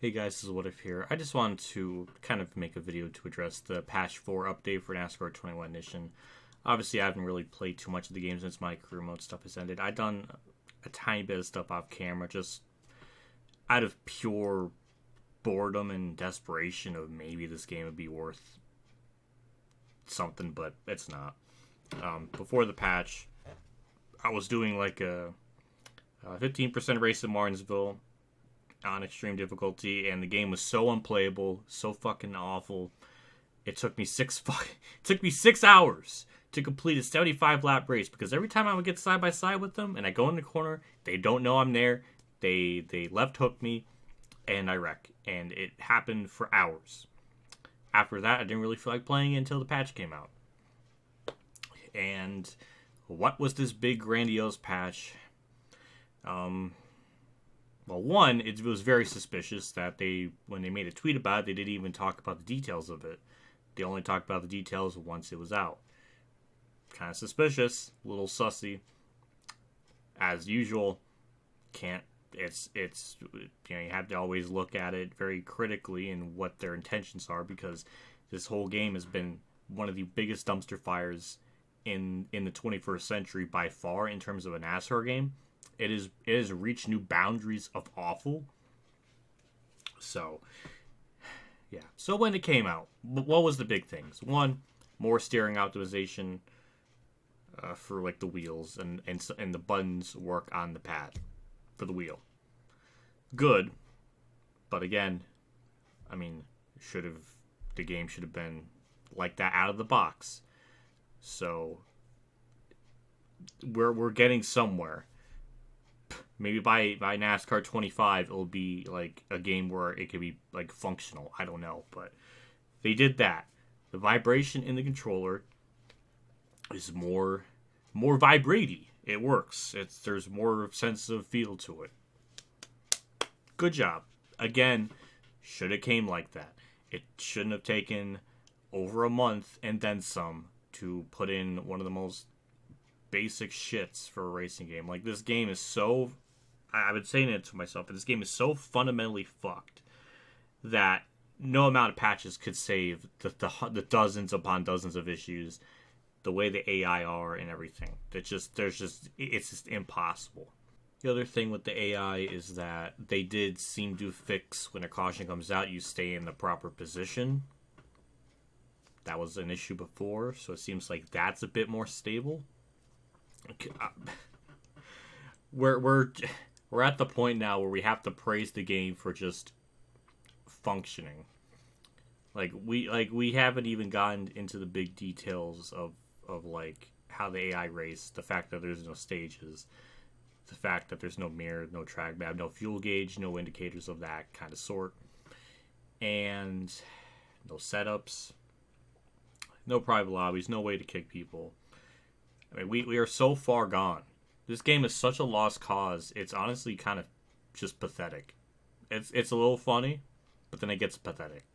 Hey guys, this is WhatiF here. I just wanted to kind of make a video to address the patch 4 update for Nascar 21 Edition. Obviously, I haven't really played too much of the game since my career mode stuff has ended. I've done a tiny bit of stuff off camera, just out of pure boredom and desperation of maybe this game would be worth something, but it's not. Before the patch, I was doing like a 15% race in Martinsville on extreme difficulty, and the game was so unplayable, so fucking awful. It took me it took me 6 hours to complete a 75 lap race because every time I would get side by side with them and I go in the corner, they don't know I'm there. They left hook me, and I wreck, and it happened for hours. After that, I didn't really feel like playing it until the patch came out. And what was this big grandiose patch? Well, one, it was very suspicious that when they made a tweet about it, they didn't even talk about the details of it. They only talked about the details once it was out. Kind of suspicious, a little sussy. As usual, it's you have to always look at it very critically and what their intentions are, because this whole game has been one of the biggest dumpster fires in the 21st century by far in terms of a NASCAR game. It has reached new boundaries of awful. So, yeah. So when it came out, what was the big things? One, more steering optimization for like the wheels, and the buttons work on the pad for the wheel. Good, but again, I mean, the game should have been like that out of the box. So we're getting somewhere. Maybe by NASCAR 25, it'll be like a game where it could be like functional. I don't know, but they did that. The vibration in the controller is more vibratey. It works. There's more sense of feel to it. Good job. Again, should have came like that. It shouldn't have taken over a month and then some to put in one of the most basic shits for a racing game. Like, this game is so... I've been saying it to myself, but this game is so fundamentally fucked that no amount of patches could save the dozens upon dozens of issues, the way the AI are and everything. It's just impossible. The other thing with the AI is that they did seem to fix when a caution comes out, you stay in the proper position. That was an issue before, so it seems like that's a bit more stable. We're at the point now where we have to praise the game for just functioning. We haven't even gotten into the big details of like how the AI race, the fact that there's no stages, the fact that there's no mirror, no track map, no fuel gauge, no indicators of that kind of sort, and no setups, no private lobbies, no way to kick people. I mean, we are so far gone. This game is such a lost cause. It's honestly kind of just pathetic. It's a little funny, but then it gets pathetic.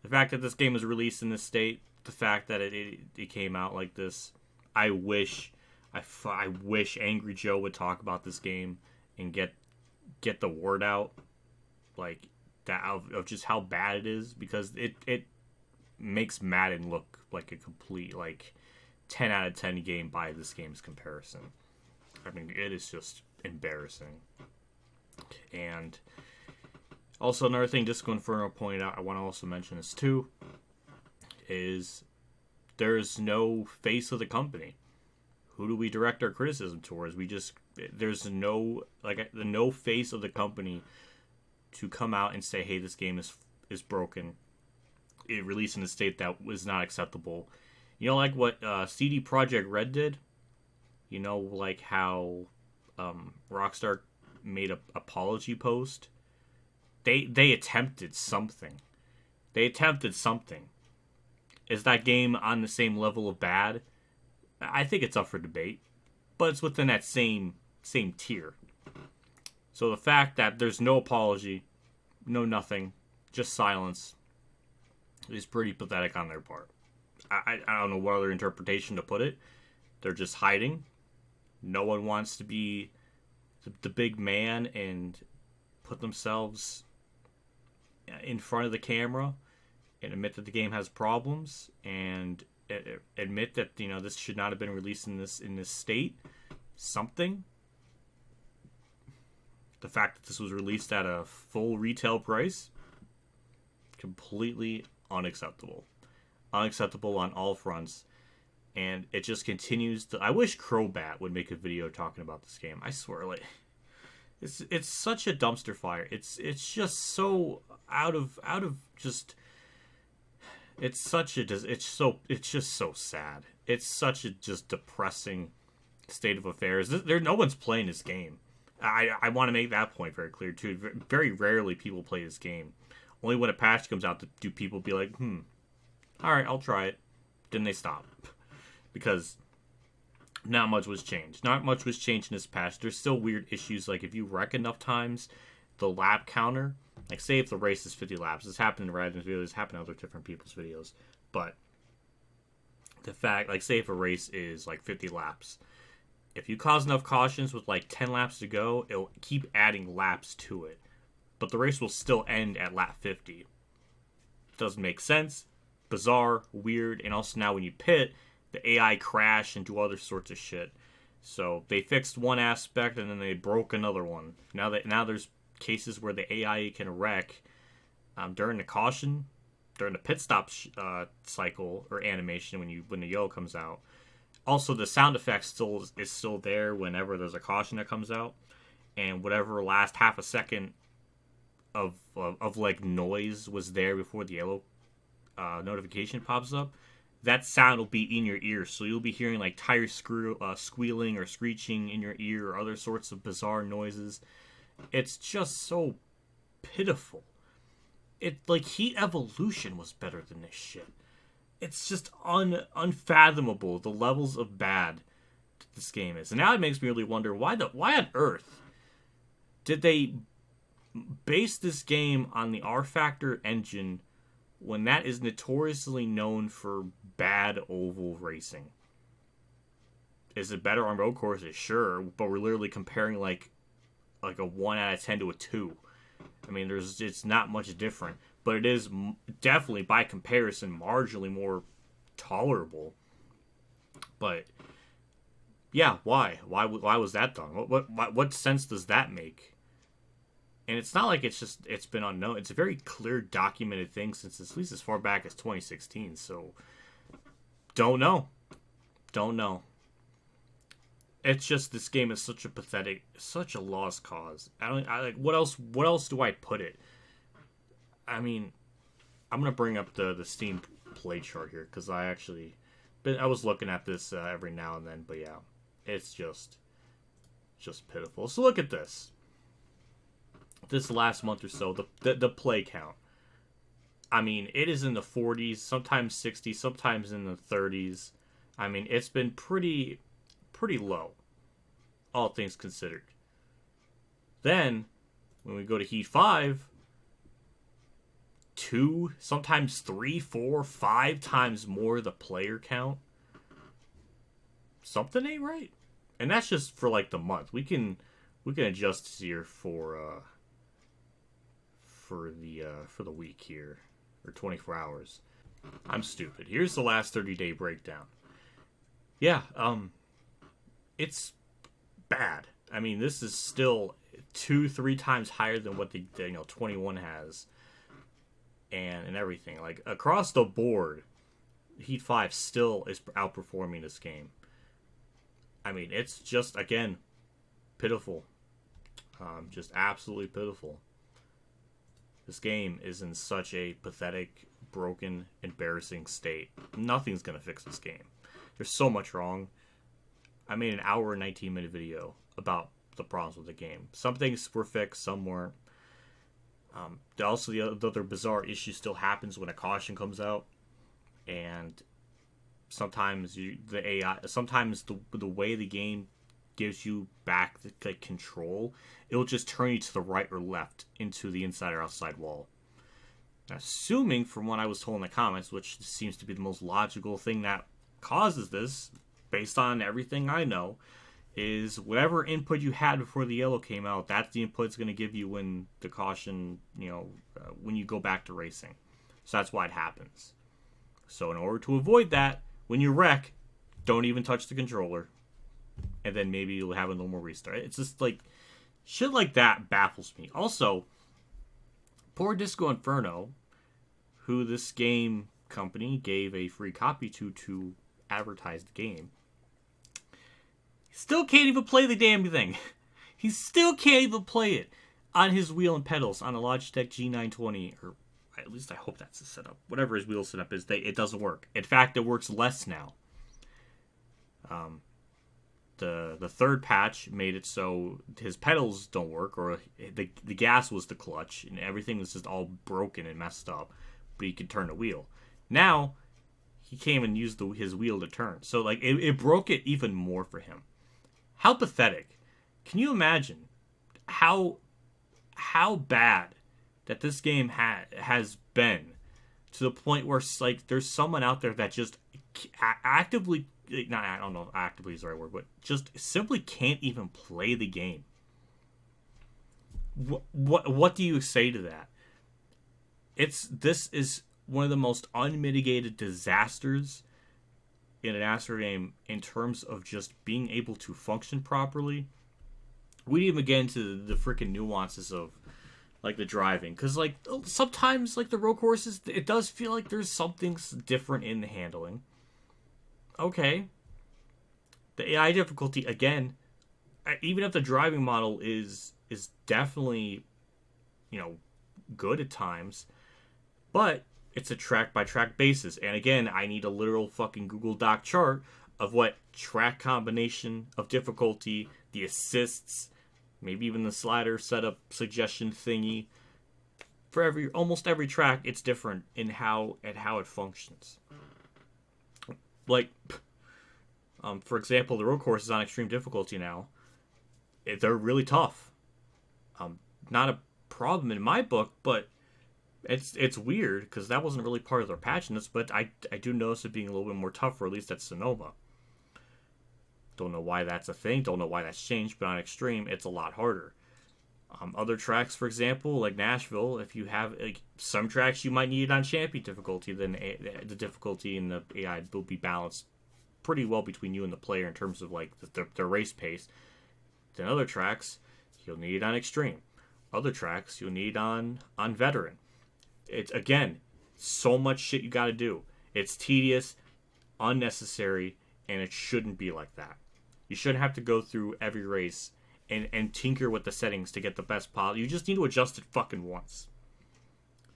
The fact that this game was released in this state, the fact that it came out like this, I wish Angry Joe would talk about this game and get the word out, like that of just how bad it is, because it makes Madden look like a complete like 10 out of 10 game by this game's comparison. I mean, it is just embarrassing. And also another thing Disco Inferno pointed out, I want to also mention this too, is there's no face of the company. Who do we direct our criticism towards? There's no face of the company to come out and say, hey, this game is broken. It released in a state that was not acceptable. You know, like what CD Projekt Red did? You know, like how Rockstar made an apology post? They attempted something. Is that game on the same level of bad? I think it's up for debate. But it's within that same tier. So the fact that there's no apology, no nothing, just silence, is pretty pathetic on their part. I don't know what other interpretation to put it. They're just hiding. No one wants to be the big man and put themselves in front of the camera and admit that the game has problems and admit that this should not have been released in this state. Something. The fact that this was released at a full retail price, completely unacceptable. Unacceptable on all fronts. And it just continues to... I wish Crobat would make a video talking about this game. I swear, like... It's such a dumpster fire. It's just so out of just... It's just so sad. It's such a just depressing state of affairs. No one's playing this game. I want to make that point very clear too. Very rarely people play this game. Only when a patch comes out do people be like, alright, I'll try it. Then they stop. Because not much was changed. Not much was changed in this patch. There's still weird issues, like if you wreck enough times, the lap counter, like say if the race is 50 laps, this happened in Radin's videos, this happened in other different people's videos, but the fact, like say if a race is like 50 laps, if you cause enough cautions with like 10 laps to go, it'll keep adding laps to it. But the race will still end at lap 50. Doesn't make sense. Bizarre, weird, and also now when you pit, the AI crash and do other sorts of shit. So they fixed one aspect and then they broke another one. Now there's cases where the AI can wreck during the caution, during the pit stop cycle or animation when the yellow comes out. Also, the sound effect is still there whenever there's a caution that comes out, and whatever last half a second of like noise was there before the yellow notification pops up, that sound will be in your ear, so you'll be hearing like tires squealing or screeching in your ear or other sorts of bizarre noises. It's just so pitiful. Like Heat Evolution was better than this shit. It's just unfathomable the levels of bad that this game is. And now it makes me really wonder why on earth did they base this game on the R-Factor engine when that is notoriously known for bad oval racing. Is it better on road courses? Sure, but we're literally comparing like a 1 out of 10 to a 2. I mean, it's not much different, but it is definitely by comparison marginally more tolerable. But yeah, why was that done? What sense does that make? And it's not like it's been unknown. It's a very clear documented thing since at least as far back as 2016. So don't know. It's just this game is such a lost cause. What else do I put it? I mean, I'm gonna bring up the Steam play chart here because I was looking at this every now and then, but yeah, it's just pitiful. So look at this. This last month or so, the play count. I mean, it is in the 40s, sometimes 60s, sometimes in the 30s. I mean, it's been pretty low, all things considered. Then, when we go to Heat 5, 2, sometimes 3, 4, 5 times more the player count. Something ain't right. And that's just for like the month. We can adjust here for the week here, or 24 hours. I'm stupid. Here's the last 30-day breakdown. Yeah, it's bad. I mean, this is still 2-3 times higher than what the 21 has, and everything. Like across the board, Heat 5 still is outperforming this game. I mean, it's just again pitiful, just absolutely pitiful. This game is in such a pathetic, broken, embarrassing state. Nothing's gonna fix this game. There's so much wrong. I made an hour and 19-minute video about the problems with the game. Some things were fixed, some weren't. Also, the other bizarre issue still happens when a caution comes out, and sometimes the way the game gives you back the control, it'll just turn you to the right or left into the inside or outside wall. Now, assuming from what I was told in the comments, which seems to be the most logical thing that causes this, based on everything I know, is whatever input you had before the yellow came out, that's the input it's going to give you when the caution, when you go back to racing. So that's why it happens. So in order to avoid that, when you wreck, don't even touch the controller. And then maybe you'll have a little more restart. It's just like, shit like that baffles me. Also, poor Disco Inferno, who this game company gave a free copy to advertise the game, still can't even play the damn thing. He still can't even play it on his wheel and pedals on a Logitech G920, or at least I hope that's the setup. Whatever his wheel setup is, it doesn't work. In fact, it works less now. The third patch made it so his pedals don't work, or the gas was the clutch, and everything was just all broken and messed up, but he could turn the wheel. Now, he came and used his wheel to turn. So, like, it broke it even more for him. How pathetic. Can you imagine how bad that this game has been, to the point where, like, there's someone out there that just actively, I don't know if actively is the right word, but just simply can't even play the game. What do you say to that? This is one of the most unmitigated disasters in an Nascar game in terms of just being able to function properly. We didn't even get into the freaking nuances of, like, the driving, because, like, sometimes, like, the road courses, it does feel like there's something different in the handling. Okay. The AI difficulty, again, even if the driving model is definitely, good at times, but it's a track-by-track basis. And again, I need a literal fucking Google Doc chart of what track combination of difficulty, the assists, maybe even the slider setup suggestion thingy. For almost every track, it's different in how it functions. Like, for example, the road course is on extreme difficulty now. They're really tough. Not a problem in my book, but it's weird, because that wasn't really part of their patch notes, but I do notice it being a little bit more tougher, at least at Sonoma. Don't know why that's a thing, don't know why that's changed, but on extreme, it's a lot harder. Other tracks, for example, like Nashville, if you have, like, some tracks you might need it on champion difficulty, then the difficulty and the AI will be balanced pretty well between you and the player in terms of, like, the race pace. Then other tracks, you'll need it on extreme. Other tracks, you'll need on veteran. It's, again, so much shit you gotta do. It's tedious, unnecessary, and it shouldn't be like that. You shouldn't have to go through every race and tinker with the settings to get the best possible. You just need to adjust it fucking once.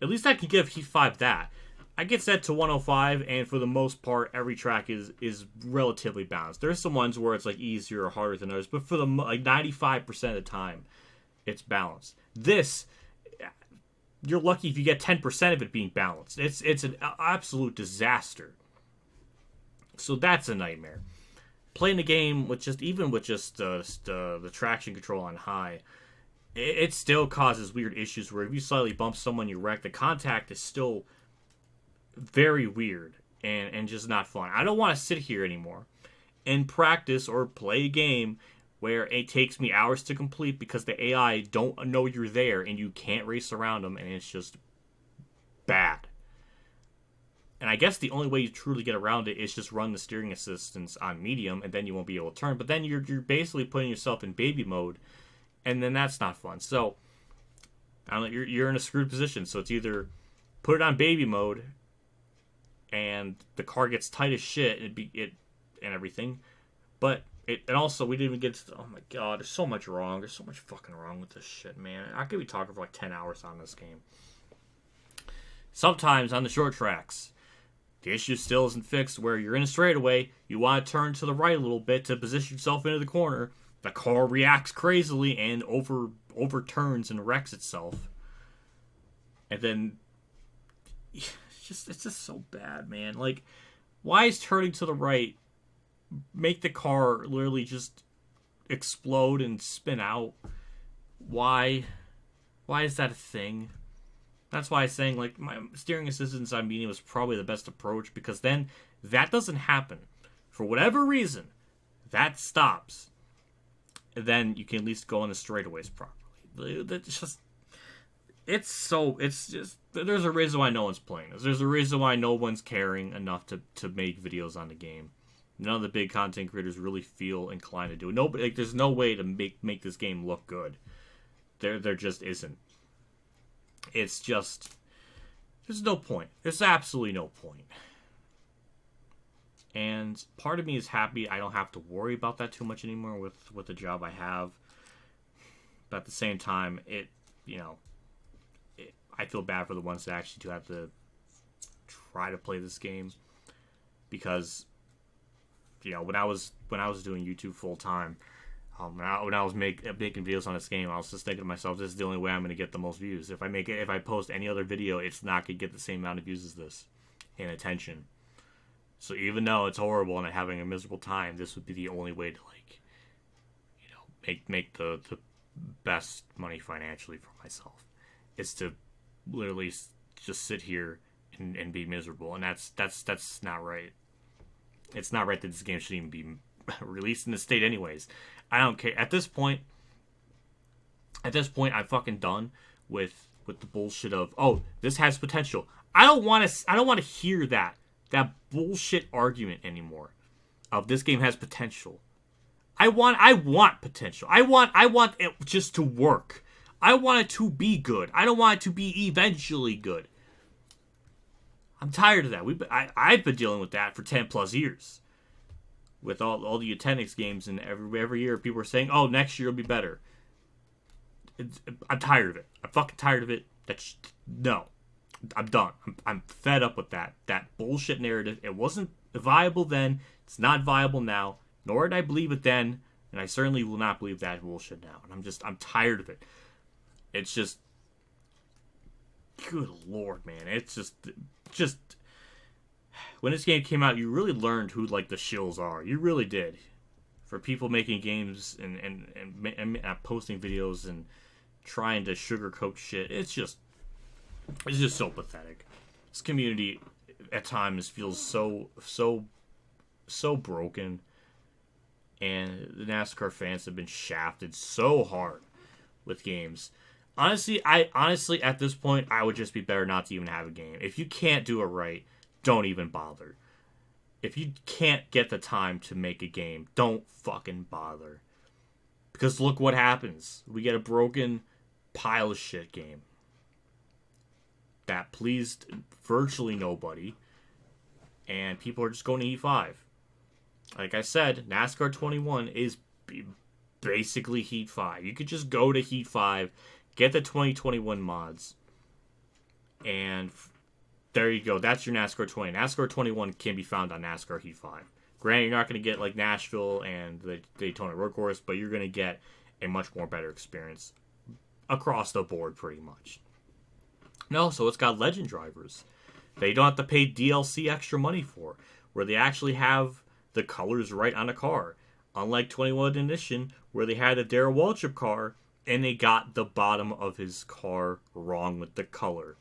At least I can give Heat 5 that. I get set to 105, and for the most part, every track is relatively balanced. There's some ones where it's, like, easier or harder than others, but for the 95% of the time, it's balanced. This, you're lucky if you get 10% of it being balanced. It's an absolute disaster. So that's a nightmare. Playing the game with just the traction control on high, it still causes weird issues where if you slightly bump someone, you wreck. The contact is still very weird and just not fun. I don't want to sit here anymore and practice or play a game where it takes me hours to complete because the AI don't know you're there and you can't race around them, and it's just bad. And I guess the only way you truly get around it is just run the steering assistance on medium, and then you won't be able to turn. But then you're basically putting yourself in baby mode, and then that's not fun. So I don't know, you're in a screwed position. So it's either put it on baby mode, and the car gets tight as shit, and everything. But and also we didn't even get to. Oh my god, there's so much wrong. There's so much fucking wrong with this shit, man. I could be talking for like 10 hours on this game. Sometimes on the short tracks, the issue still isn't fixed, where you're in a straightaway, you want to turn to the right a little bit to position yourself into the corner. The car reacts crazily and overturns and wrecks itself. And then it's just so bad, man. Like, why is turning to the right make the car literally just explode and spin out? Why is that a thing? That's why I'm saying, like, my steering assistance on medium was probably the best approach, because then that doesn't happen. For whatever reason, that stops. And then you can at least go on the straightaways properly. That's just... it's just, there's a reason why no one's playing this. There's a reason why no one's caring enough to make videos on the game. None of the big content creators really feel inclined to do it. Nobody, like, there's no way to make this game look good. There just isn't. It's just, there's no point. There's absolutely no point. And part of me is happy I don't have to worry about that too much anymore with the job I have. But at the same time, I feel bad for the ones that actually do have to try to play this game, because when I was doing YouTube full time, when I was making videos on this game, I was just thinking to myself, this is the only way I'm going to get the most views. If I post any other video, it's not going to get the same amount of views as this and attention. So even though it's horrible and I'm having a miserable time, this would be the only way to make the best money financially for myself. Is to literally just sit here and be miserable, and that's not right. It's not right that this game should even be released in the state anyways. I don't care. At this point, I'm fucking done with the bullshit of, oh, this has potential. I don't want to hear that bullshit argument anymore of this game has potential. I want potential. I want it just to work. I want it to be good. I don't want it to be eventually good. I'm tired of that. I've been dealing with that for 10 plus years. With all the Utenix games, and every year people are saying, oh, next year will be better. I'm tired of it. I'm fucking tired of it. No. I'm done. I'm fed up with that bullshit narrative. It wasn't viable then. It's not viable now. Nor did I believe it then. And I certainly will not believe that bullshit now. And I'm tired of it. It's just, good lord, man. It's just, when this game came out, you really learned who, like, the shills are. You really did. For people making games and posting videos and trying to sugarcoat shit, it's just so pathetic. This community at times feels so broken, and the NASCAR fans have been shafted so hard with games. Honestly, at this point, I would just be better not to even have a game. If you can't do it right, don't even bother. If you can't get the time to make a game, don't fucking bother. Because look what happens. We get a broken pile of shit game that pleased virtually nobody, and people are just going to E5. Like I said, NASCAR 21 is basically Heat 5. You could just go to Heat 5, get the 2021 mods, and there you go. That's your NASCAR 20. NASCAR 21 can be found on NASCAR Heat 5. Granted, you're not going to get like Nashville and the Daytona Road Course, but you're going to get a much more better experience across the board, pretty much. No, so it's got legend drivers. They don't have to pay DLC extra money for, where they actually have the colors right on the car. Unlike 21 Edition, where they had a Darrell Waltrip car, and they got the bottom of his car wrong with the color.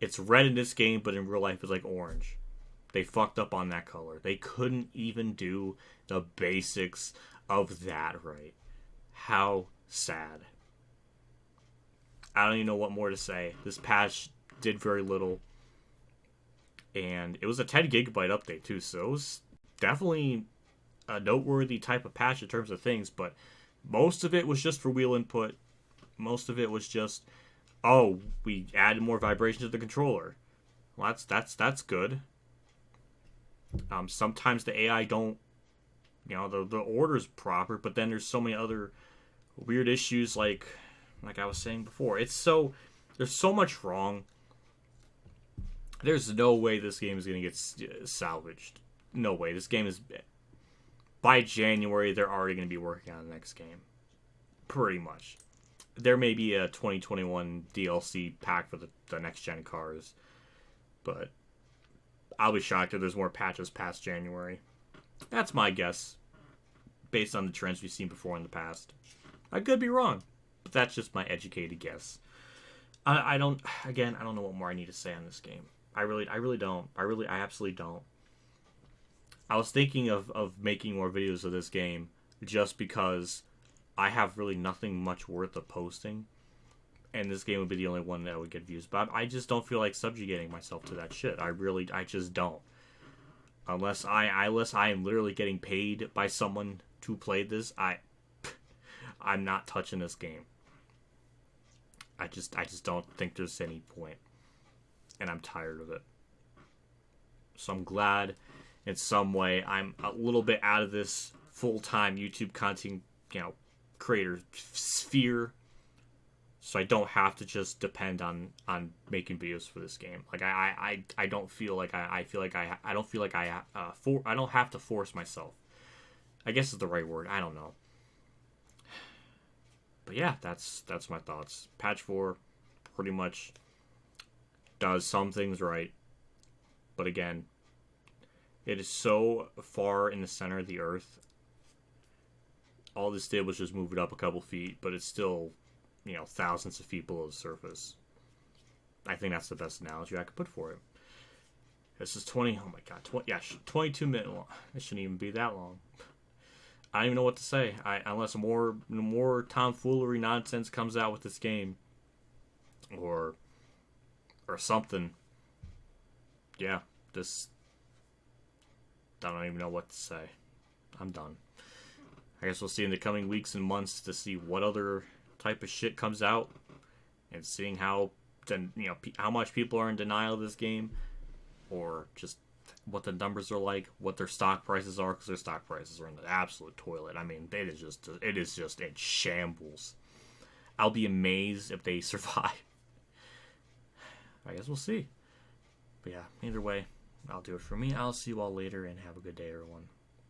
It's red in this game, but in real life it's like orange. They fucked up on that color. They couldn't even do the basics of that right. How sad. I don't even know what more to say. This patch did very little. And it was a 10 gigabyte update too, so it was definitely a noteworthy type of patch in terms of things, but most of it was just for wheel input. Most of it was just, oh, we added more vibration to the controller. Well, that's good. Sometimes the AI don't, the order's proper, but then there's so many other weird issues like I was saying before. There's so much wrong. There's no way this game is going to get salvaged. No way. This game is, by January, they're already going to be working on the next game. Pretty much. There may be a 2021 DLC pack for the next-gen cars, but I'll be shocked if there's more patches past January. That's my guess, based on the trends we've seen before in the past. I could be wrong, but that's just my educated guess. I don't know what more I need to say on this game. I really don't. I absolutely don't. I was thinking of making more videos of this game just because I have really nothing much worth of posting. and this game would be the only one that would get views. But I just don't feel like subjugating myself to that shit. I just don't. Unless I am literally getting paid by someone to play this, I'm not touching this game. I just don't think there's any point, and I'm tired of it. So I'm glad, in some way, I'm a little bit out of this full-time YouTube content, creator sphere. So I don't have to just depend on making videos for this game. Like I don't feel like I don't have to force myself. I guess is the right word. I don't know. But yeah, that's my thoughts. Patch 4 pretty much does some things right. But again, it is so far in the center of the earth. All this did was just move it up a couple feet, but it's still, thousands of feet below the surface. I think that's the best analogy I could put for it. This is 22 minutes long. It shouldn't even be that long. I don't even know what to say. Unless more tomfoolery nonsense comes out with this game, or something. Yeah, I don't even know what to say. I'm done. I guess we'll see in the coming weeks and months to see what other type of shit comes out, and seeing how much people are in denial of this game, or just what the numbers are like, what their stock prices are, because their stock prices are in the absolute toilet. I mean, it is just in shambles. I'll be amazed if they survive. I guess we'll see. But yeah, either way, I'll do it for me. I'll see you all later, and have a good day, everyone.